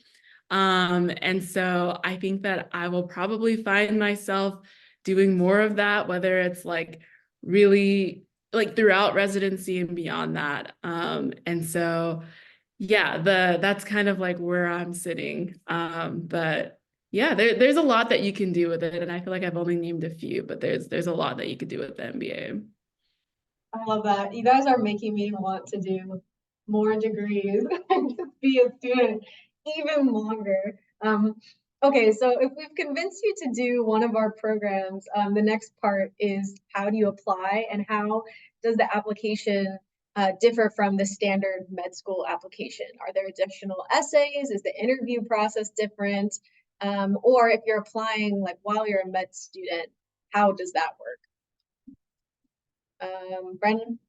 And so I think that I will probably find myself doing more of that, whether it's like really like throughout residency and beyond that. And so yeah, that's kind of like where I'm sitting. But yeah, there's a lot that you can do with it. And I feel like I've only named a few, but there's a lot that you could do with the MBA. I love that. You guys are making me want to do more degrees and just be a student even longer. Okay, so if we've convinced you to do one of our programs, the next part is how do you apply and how does the application differ from the standard med school application? Are there additional essays? Is the interview process different? Or if you're applying like while you're a med student, how does that work? Brendan?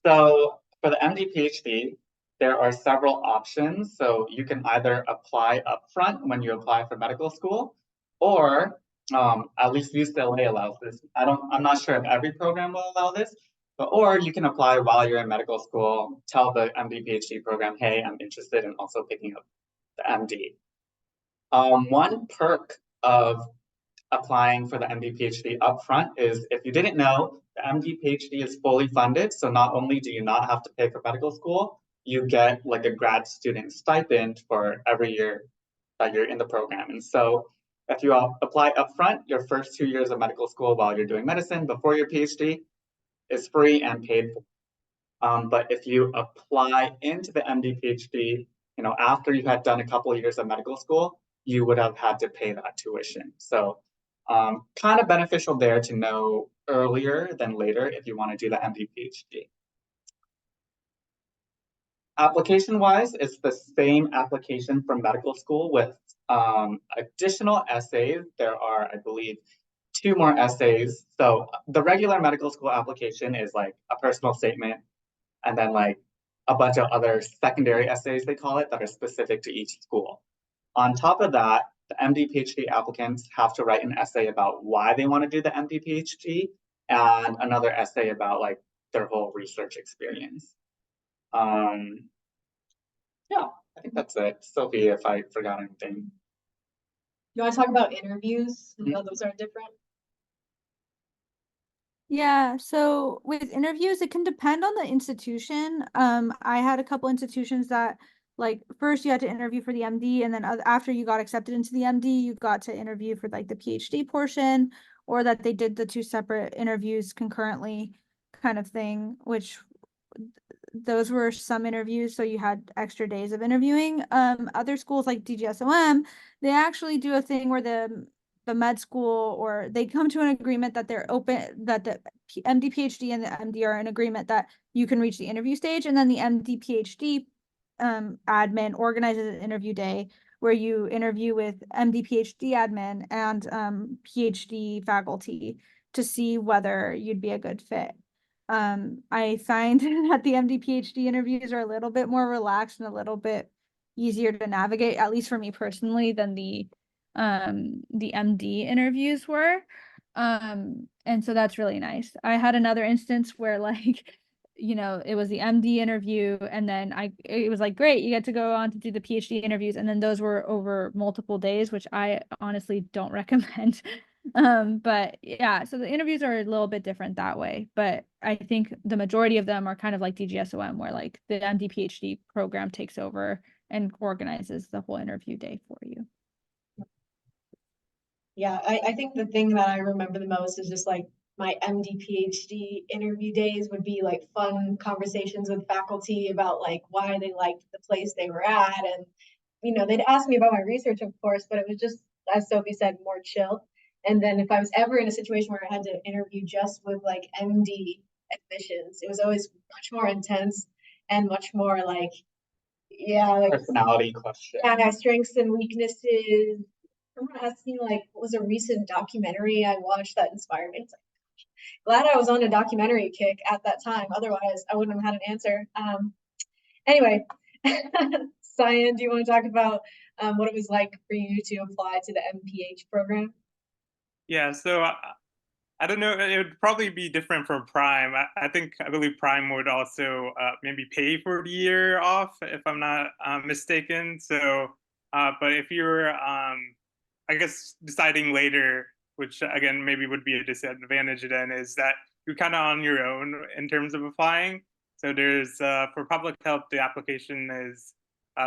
So for the MD PhD, there are several options. So you can either apply upfront when you apply for medical school, or at least UCLA allows this. I'm not sure if every program will allow this, or you can apply while you're in medical school, tell the MD PhD program, hey, I'm interested in also picking up the MD. One perk of applying for the MD PhD upfront is, if you didn't know, the MD PhD is fully funded. So not only do you not have to pay for medical school, you get like a grad student stipend for every year that you're in the program. And so if you apply upfront, your first 2 years of medical school while you're doing medicine before your PhD is free and paid for. But if you apply into the MD PhD, after you had done a couple of years of medical school, you would have had to pay that tuition. So kind of beneficial there to know earlier than later if you want to do the MD PhD. Application-wise, it's the same application from medical school with additional essays. There are, I believe, 2 more essays. So the regular medical school application is like a personal statement and then like a bunch of other secondary essays, they call it, that are specific to each school. On top of that, the MD PhD applicants have to write an essay about why they want to do the MD PhD and another essay about like their whole research experience. Yeah, I think that's it. Sophie, if I forgot anything. You want to talk about interviews and how those are different? Yeah, so with interviews, it can depend on the institution. I had a couple institutions that, like, first you had to interview for the MD, and then after you got accepted into the MD, you got to interview for like the PhD portion, or that they did the 2 separate interviews concurrently kind of thing, which those were some interviews, so you had extra days of interviewing. Other schools like DGSOM, they actually do a thing where the med school, or they come to an agreement that they're open, that the MD PhD and the MD are in agreement that you can reach the interview stage, and then the MD PhD admin organizes an interview day where you interview with MD PhD admin and PhD faculty to see whether you'd be a good fit. I find that the MD PhD interviews are a little bit more relaxed and a little bit easier to navigate, at least for me personally, than the MD interviews were. And so that's really nice. I had another instance where like, it was the MD interview, and then it was like, great, you get to go on to do the PhD interviews. And then those were over multiple days, which I honestly don't recommend. But yeah, so the interviews are a little bit different that way, but I think the majority of them are kind of like DGSOM, where like the MD PhD program takes over and organizes the whole interview day for you. Yeah, I think the thing that I remember the most is just like my MD PhD interview days would be like fun conversations with faculty about like why they liked the place they were at. And, they'd ask me about my research, of course, but it was just, as Sophie said, more chill. And then if I was ever in a situation where I had to interview just with like MD admissions, it was always much more intense and much more like, like Personality question. yeah, strengths and weaknesses. Someone asked me like, what was a recent documentary I watched that inspired me? It's like, glad I was on a documentary kick at that time. Otherwise, I wouldn't have had an answer. Anyway, Cyan, do you want to talk about what it was like for you to apply to the MPH program? Yeah, so I don't know. It would probably be different from Prime. I believe Prime would also maybe pay for the year off, if I'm not mistaken. So, but if you're, I guess, deciding later, which again maybe would be a disadvantage then, is that you're kind of on your own in terms of applying. So there's for public health, the application is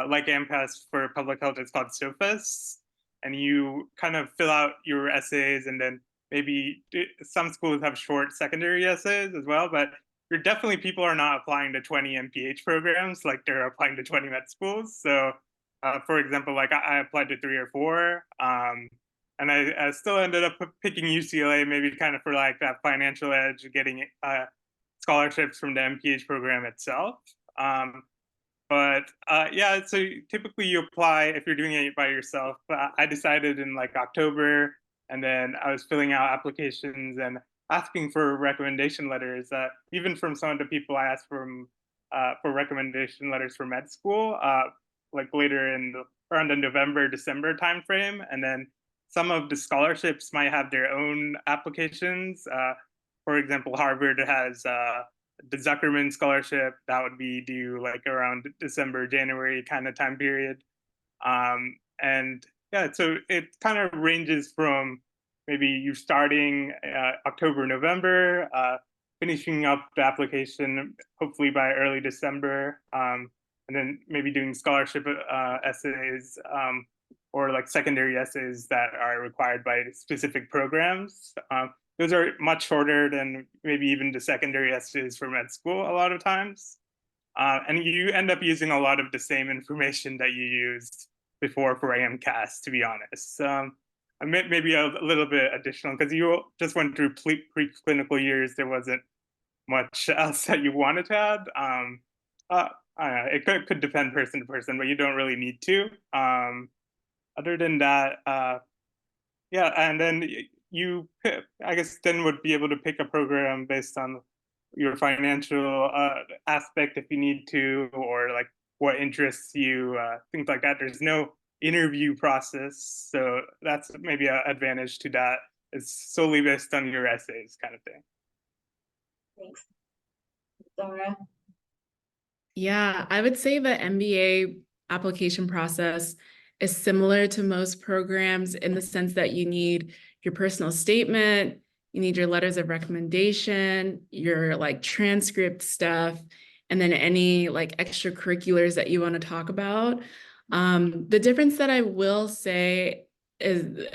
like AMPAS for public health, it's called SOFAS, and you kind of fill out your essays, and then maybe some schools have short secondary essays as well, but you're definitely, people are not applying to 20 MPH programs like they're applying to 20 med schools. So for example, like I applied to 3 or 4, and I still ended up picking UCLA, maybe kind of for like that financial edge, getting scholarships from the MPH program itself. But yeah, so typically you apply if you're doing it by yourself. I decided in like October, and then I was filling out applications and asking for recommendation letters. Even from some of the people I asked for recommendation letters for med school, like later in around the November, December timeframe. And then some of the scholarships might have their own applications. For example, Harvard has the Zuckerman scholarship that would be due like around December, January kind of time period. And yeah, so it kind of ranges from maybe you starting October, November, finishing up the application hopefully by early December, and then maybe doing scholarship essays or like secondary essays that are required by specific programs. Those are much shorter than maybe even the secondary essays for med school a lot of times. And you end up using a lot of the same information that you used before for AMCAS, to be honest. Maybe a little bit additional, because you just went through preclinical years, there wasn't much else that you wanted to add. I don't know, it could depend person to person, but you don't really need to. Other than that, yeah, and then you, I guess, then would be able to pick a program based on your financial aspect if you need to, or like what interests you, things like that. There's no interview process, so that's maybe an advantage to that. It's solely based on your essays, kind of thing. Thanks. Zara? Yeah, I would say the MBA application process is similar to most programs in the sense that you need your personal statement, you need your letters of recommendation, your like transcript stuff, and then any like extracurriculars that you want to talk about. The difference that I will say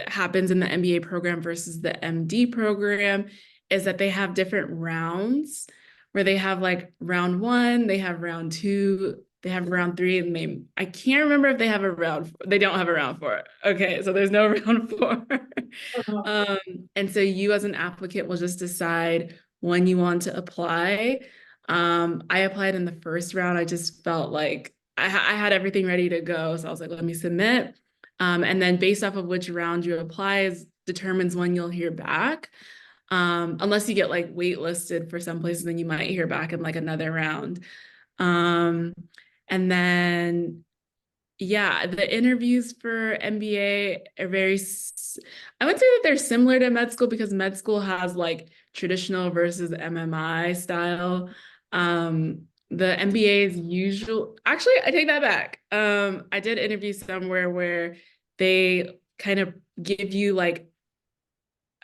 happens in the MBA program versus the MD program is that they have different rounds, where they have like round 1, they have round 2, they have round 3, and I can't remember if they have a round 4. They don't have a round 4. Okay, so there's no round 4. And so you as an applicant will just decide when you want to apply. I applied in the first round. I just felt like I had everything ready to go. So I was like, let me submit. And then based off of which round you apply determines when you'll hear back. Unless you get like waitlisted for some places, then you might hear back in like another round. And then, yeah, the interviews for MBA are I would say that they're similar to med school, because med school has like traditional versus MMI style. The MBA is actually, I take that back. I did interview somewhere where they kind of give you like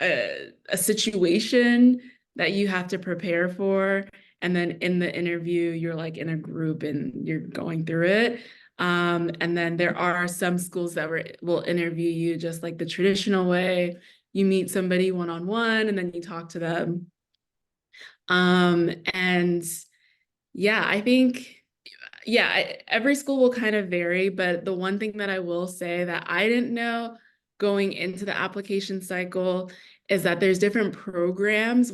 a situation that you have to prepare for, and then in the interview you're like in a group and you're going through it. And then there are some schools that will interview you just like the traditional way. You meet somebody one-on-one and then you talk to them. And yeah, I think, yeah, every school will kind of vary, but the one thing that I will say that I didn't know going into the application cycle is that there's different programs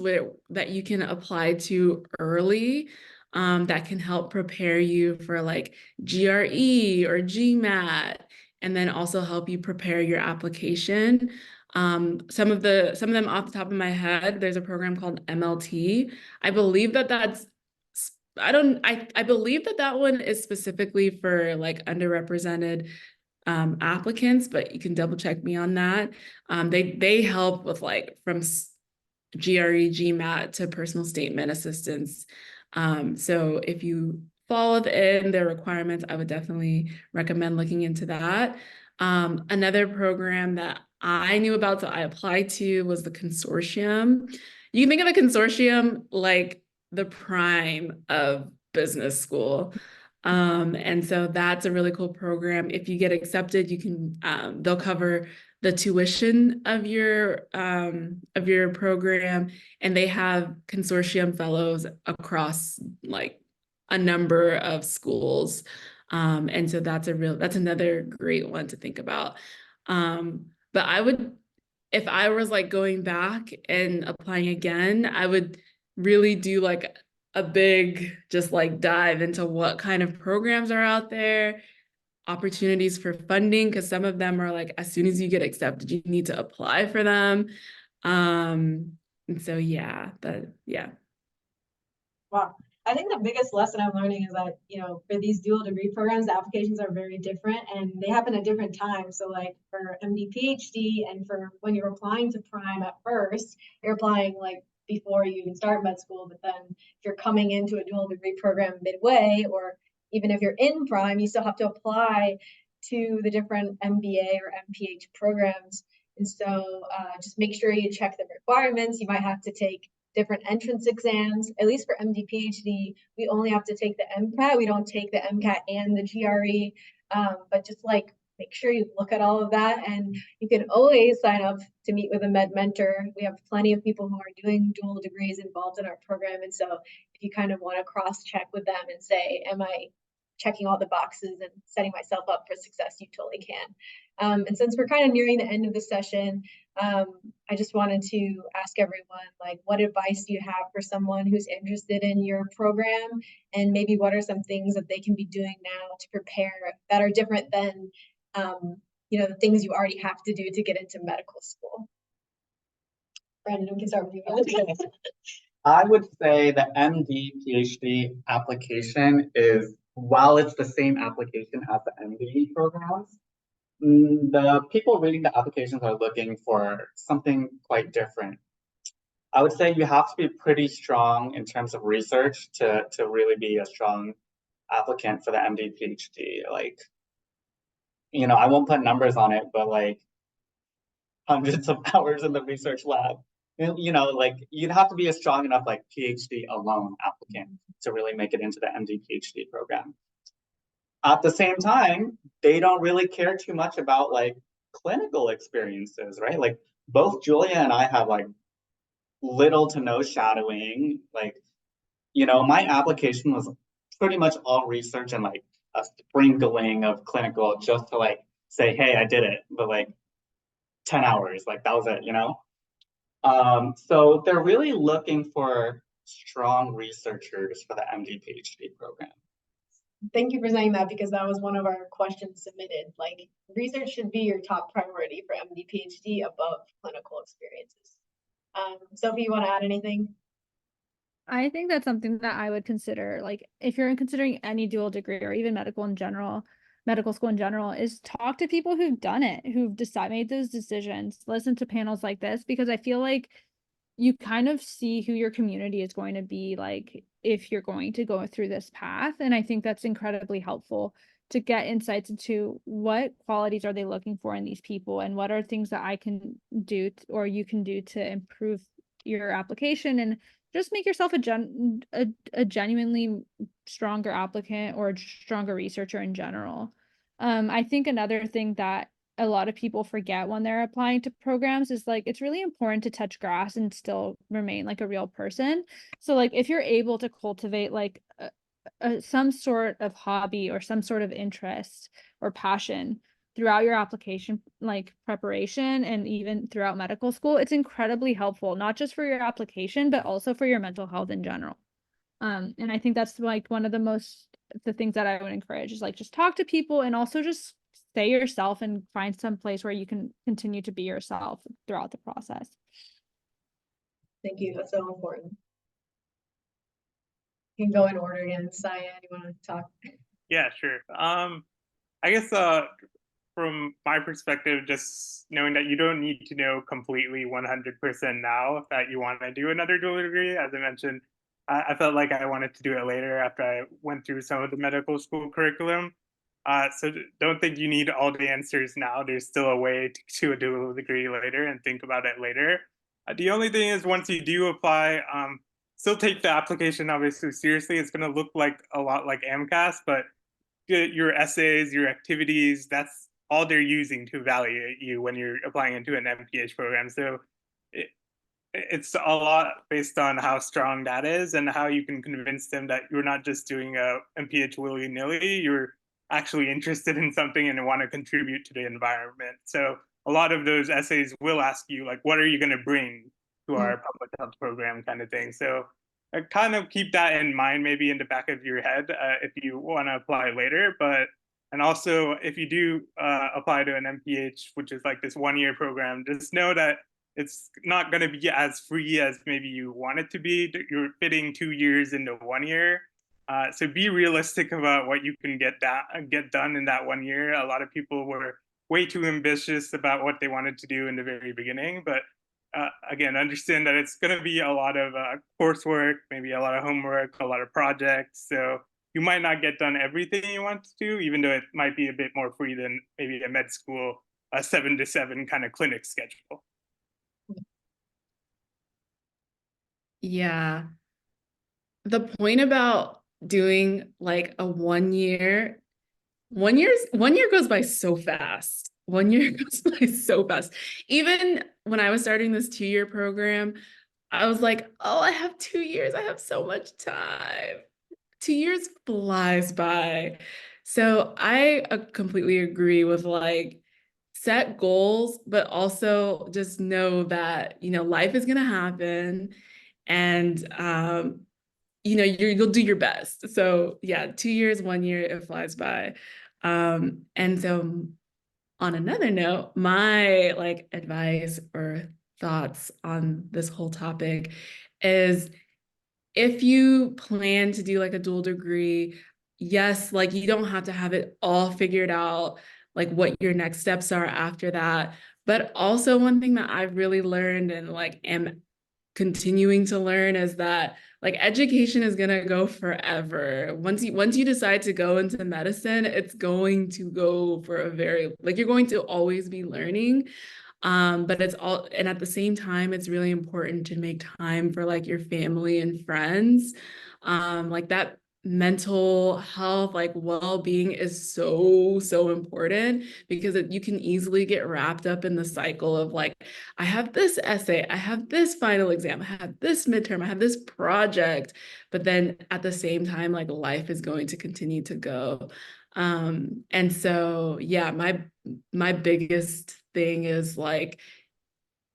that you can apply to early, that can help prepare you for like GRE or GMAT, and then also help you prepare your application. Some of them off the top of my head, there's a program called MLT. I believe I believe that one is specifically for like underrepresented applicants, but you can double check me on that. They help with like from GRE, GMAT to personal statement assistance. So if you fall within their requirements, I would definitely recommend looking into that. Another program that I knew about that I applied to was the consortium. You can think of a consortium like the prime of business school. And so that's a really cool program. If you get accepted, you can they'll cover the tuition of your program, and they have consortium fellows across like a number of schools. And so that's another great one to think about. But I would, if I was like going back and applying again, I would really do like a big just like dive into what kind of programs are out there, opportunities for funding, because some of them are like as soon as you get accepted, you need to apply for them. And so yeah. Wow. I think the biggest lesson I'm learning is that, for these dual degree programs, the applications are very different and they happen at different times. So like for MD, PhD, and for when you're applying to Prime at first, you're applying like before you even start med school. But then if you're coming into a dual degree program midway, or even if you're in Prime, you still have to apply to the different MBA or MPH programs. And so just make sure you check the requirements. You might have to take different entrance exams. At least for MD, PhD, we only have to take the MCAT. We don't take the MCAT and the GRE. But just like make sure you look at all of that, and you can always sign up to meet with a med mentor. We have plenty of people who are doing dual degrees involved in our program, and so if you kind of want to cross check with them and say, am I checking all the boxes and setting myself up for success, you totally can. And since we're kind of nearing the end of the session, I just wanted to ask everyone, like, what advice do you have for someone who's interested in your program? And maybe what are some things that they can be doing now to prepare that are different than, the things you already have to do to get into medical school? Brandon, we can start with you. I would say the MD, PhD application is, while it's the same application as the MD programs, the people reading the applications are looking for something quite different. I would say you have to be pretty strong in terms of research to really be a strong applicant for the MD, PhD. Like, I won't put numbers on it, but like hundreds of hours in the research lab. Like you'd have to be a strong enough like PhD alone applicant to really make it into the MD, PhD program. At the same time, they don't really care too much about like clinical experiences, right? Like both Julia and I have like little to no shadowing. Like, my application was pretty much all research and like a sprinkling of clinical just to like say, hey, I did it, but like 10 hours, like that was it, So they're really looking for strong researchers for the MD, PhD program. Thank you for saying that, because that was one of our questions submitted. Like, research should be your top priority for MD, PhD above clinical experiences. Sophie, you want to add anything? I think that's something that I would consider, like if you're considering any dual degree or even medical school in general, is talk to people who've done it, who've made those decisions, listen to panels like this, because I feel like you kind of see who your community is going to be like if you're going to go through this path. And I think that's incredibly helpful to get insights into what qualities are they looking for in these people, and what are things that I can do or you can do to improve your application and just make yourself a genuinely stronger applicant or stronger researcher in general. I think another thing that a lot of people forget when they're applying to programs is like it's really important to touch grass and still remain like a real person. So like if you're able to cultivate like some sort of hobby or some sort of interest or passion throughout your application like preparation and even throughout medical school, it's incredibly helpful, not just for your application but also for your mental health in general. And I think that's like one of the things that I would encourage is like just talk to people and also just stay yourself and find some place where you can continue to be yourself throughout the process. Thank you. That's so important. You can go in order again. Cyan, you want to talk? Yeah, sure. I guess from my perspective, just knowing that you don't need to know completely 100% now that you want to do another dual degree. As I mentioned, I felt like I wanted to do it later after I went through some of the medical school curriculum. So don't think you need all the answers now. There's still a way to do a dual degree later and think about it later. The only thing is, once you do apply, still take the application obviously seriously. It's going to look like a lot like AMCAS, but your essays, your activities, that's all they're using to evaluate you when you're applying into an MPH program. So it's a lot based on how strong that is and how you can convince them that you're not just doing a MPH willy-nilly, you're actually interested in something and want to contribute to the environment. So a lot of those essays will ask you, like, what are you going to bring to our public health program kind of thing. So kind of keep that in mind, maybe in the back of your head if you want to apply later. And also, if you do apply to an MPH, which is like this 1-year program, just know that it's not going to be as free as maybe you want it to be. You're fitting 2 years into 1 year. So be realistic about what you can get done in that 1 year. A lot of people were way too ambitious about what they wanted to do in the very beginning. But again, understand that it's going to be a lot of coursework, maybe a lot of homework, a lot of projects. So you might not get done everything you want to do, even though it might be a bit more free than maybe a med school, a 7 to 7 kind of clinic schedule. Yeah. The point about doing like a 1 year, 1 year goes by so fast. 1 year goes by so fast. Even when I was starting this 2-year program, I was like, oh, I have 2 years. I have so much time. 2 years flies by. So I completely agree with like set goals, but also just know that, life is going to happen and, you'll do your best. So yeah, 2 years, 1 year, it flies by. And so on another note, my like advice or thoughts on this whole topic is if you plan to do like a dual degree, yes, like you don't have to have it all figured out, like what your next steps are after that. But also one thing that I've really learned and like am continuing to learn is that like education is going to go forever. Once you decide to go into medicine, it's going to go for a very, like you're going to always be learning. But it's all, and at the same time, it's really important to make time for like your family and friends. Like that mental health, like well-being is so important because you can easily get wrapped up in the cycle of like, I have this essay, I have this final exam, I have this midterm, I have this project, but then at the same time, like life is going to continue to go. And so, yeah, my biggest thing is like,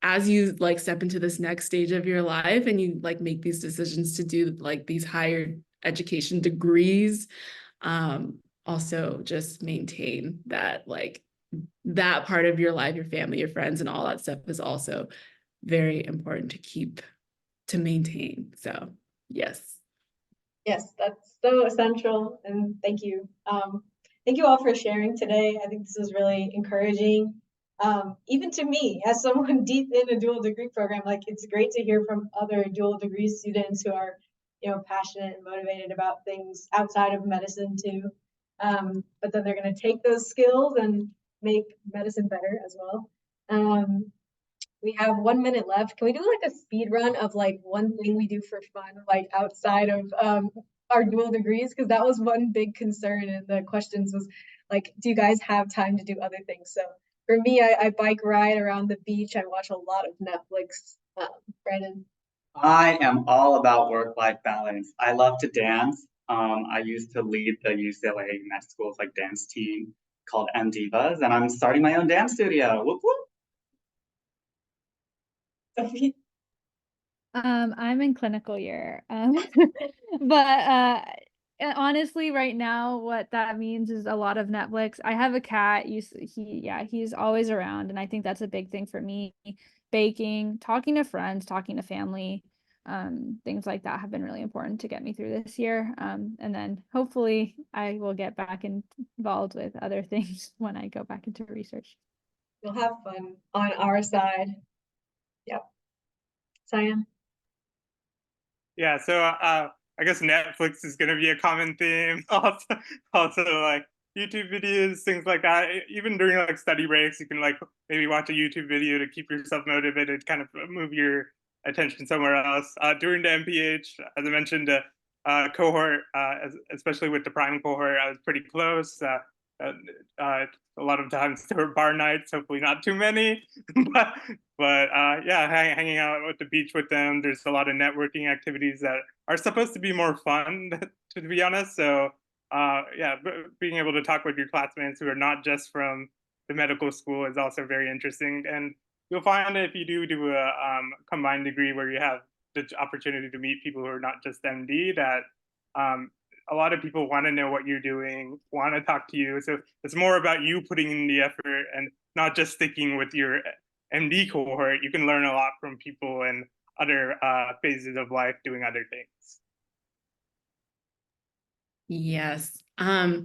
as you like step into this next stage of your life and you like make these decisions to do like these higher education degrees, also just maintain that like that part of your life, your family, your friends, and all that stuff is also very important to maintain. So yes. Yes, that's so essential, and thank you. Thank you all for sharing today. I think this is really encouraging. Even to me, as someone deep in a dual degree program, like it's great to hear from other dual degree students who are, passionate and motivated about things outside of medicine too. But then they're going to take those skills and make medicine better as well. We have 1 minute left. Can we do like a speed run of like one thing we do for fun, like outside of our dual degrees? Because that was one big concern in the questions was like, do you guys have time to do other things? So for me, I bike ride around the beach. I watch a lot of Netflix. Brandon? I am all about work-life balance. I love to dance. I used to lead the UCLA med school's like dance team called M Divas, and I'm starting my own dance studio. Whoop whoop. Sophie? I'm in clinical year. But honestly, right now, what that means is a lot of Netflix. I have a cat. He's always around, and I think that's a big thing for me. Baking, talking to friends, talking to family. things like that have been really important to get me through this year. And then hopefully I will get back involved with other things when I go back into research. You'll have fun on our side. Yep. Cyan? Yeah, so I guess Netflix is gonna be a common theme. Also like YouTube videos, things like that. Even during like study breaks, you can like maybe watch a YouTube video to keep yourself motivated, kind of move your attention somewhere else. During the MPH, as I mentioned, cohort, especially with the prime cohort, I was pretty close. A lot of times there were bar nights, hopefully not too many, but yeah, hanging out at the beach with them. There's a lot of networking activities that are supposed to be more fun, to be honest. So yeah, being able to talk with your classmates who are not just from the medical school is also very interesting. And you'll find if you do a combined degree where you have the opportunity to meet people who are not just MD, that a lot of people want to know what you're doing, want to talk to you. So it's more about you putting in the effort and not just sticking with your MD cohort. You can learn a lot from people in other phases of life doing other things. Yes. I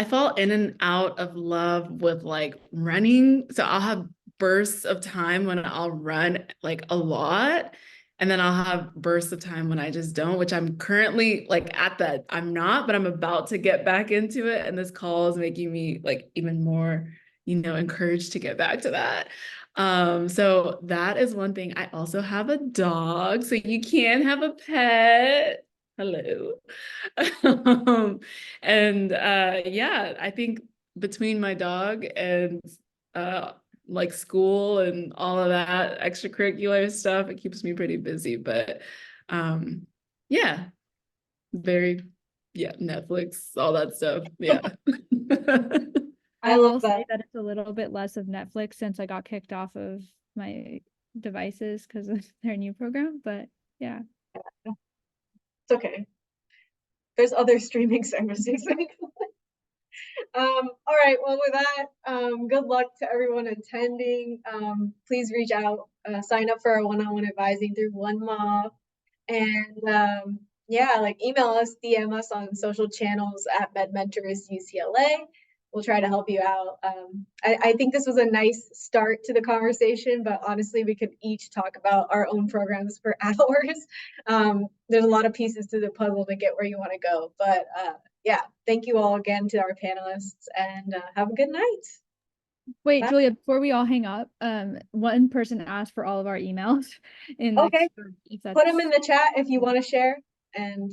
fall in and out of love with like running. So I'll have bursts of time when I'll run like a lot. And then I'll have bursts of time when I just don't, which I'm currently like at that. I'm not, but I'm about to get back into it. And this call is making me like even more, encouraged to get back to that. So that is one thing. I also have a dog. So you can have a pet. Hello. And yeah, I think between my dog and like school and all of that extracurricular stuff, it keeps me pretty busy. But yeah, Netflix, all that stuff. Yeah. I I love will say that. that it's a little bit less of Netflix since I got kicked off of my devices because of their new program, but yeah. It's okay. There's other streaming services. All right, well, with that, good luck to everyone attending. Please reach out, sign up for our one-on-one advising through OneMob. And yeah, like email us, DM us on social channels at MedMentors UCLA. We'll try to help you out. I think this was a nice start to the conversation, but honestly, we could each talk about our own programs for hours. There's a lot of pieces to the puzzle to get where you want to go. But yeah, thank you all again to our panelists, and have a good night. Wait, Bye. Julia, before we all hang up, one person asked for all of our emails in the Okay. if Put them that's in the chat if you want to share. And